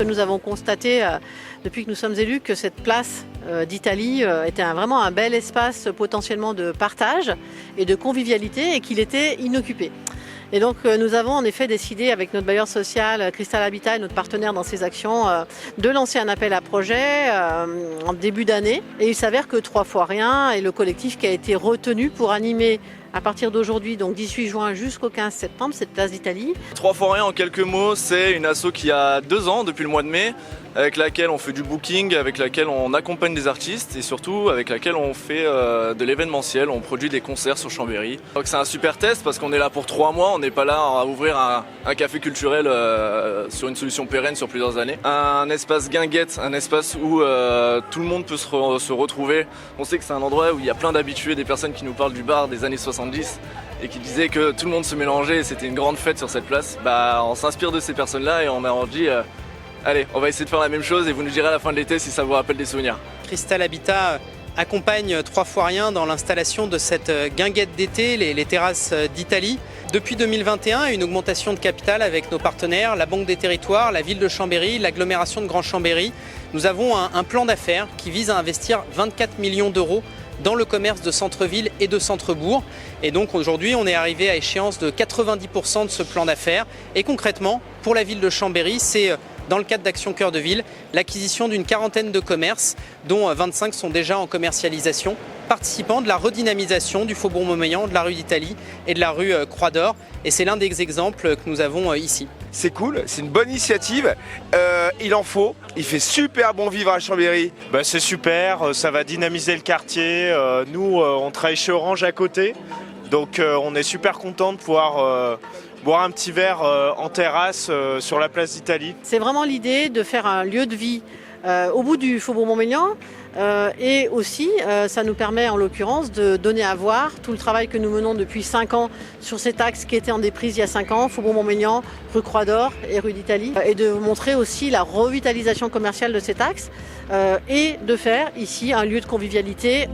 nous avons constaté depuis que nous sommes élus que cette place d'Italie était vraiment un bel espace potentiellement de partage et de convivialité et qu'il était inoccupé. Et donc nous avons en effet décidé avec notre bailleur social Cristal Habitat et notre partenaire dans ces actions de lancer un appel à projet en début d'année. Et il s'avère que 3 fois rien est le collectif qui a été retenu pour animer à partir d'aujourd'hui, donc 18 juin jusqu'au 15 septembre, cette place d'Italie. 3 fois rien en quelques mots, c'est une asso qui a 2 ans depuis le mois de mai, avec laquelle on fait du booking, avec laquelle on accompagne des artistes et surtout avec laquelle on fait de l'événementiel, on produit des concerts sur Chambéry. Donc c'est un super test parce qu'on est là pour 3 mois, on n'est pas là à ouvrir un café culturel sur une solution pérenne sur plusieurs années. Un espace guinguette, un espace où tout le monde peut se retrouver. On sait que c'est un endroit où il y a plein d'habitués, des personnes qui nous parlent du bar des années 70 et qui disaient que tout le monde se mélangeait et c'était une grande fête sur cette place. On s'inspire de ces personnes-là et on a dit allez, on va essayer de faire la même chose et vous nous direz à la fin de l'été si ça vous rappelle des souvenirs. Cristal Habitat accompagne 3 fois rien dans l'installation de cette guinguette d'été, les terrasses d'Italie. Depuis 2021, une augmentation de capital avec nos partenaires, la Banque des Territoires, la ville de Chambéry, l'agglomération de Grand Chambéry. Nous avons un plan d'affaires qui vise à investir 24 millions d'euros dans le commerce de centre-ville et de centre-bourg. Et donc aujourd'hui, on est arrivé à échéance de 90% de ce plan d'affaires. Et concrètement, pour la ville de Chambéry, c'est dans le cadre d'Action Cœur de Ville, l'acquisition d'une 40aine de commerces, dont 25 sont déjà en commercialisation, participant de la redynamisation du Faubourg Montmélian, de la rue d'Italie et de la rue Croix d'Or. Et c'est l'un des exemples que nous avons ici. C'est cool, c'est une bonne initiative, il en faut, il fait super bon vivre à Chambéry. C'est super, ça va dynamiser le quartier, nous on travaille chez Orange à côté, donc on est super content de pouvoir boire un petit verre en terrasse sur la place d'Italie. C'est vraiment l'idée de faire un lieu de vie au bout du Faubourg Montmélian et aussi ça nous permet en l'occurrence de donner à voir tout le travail que nous menons depuis 5 ans sur cet axe qui était en déprise il y a 5 ans, Faubourg Montmélian, rue Croix d'Or et rue d'Italie, et de montrer aussi la revitalisation commerciale de cet axe et de faire ici un lieu de convivialité.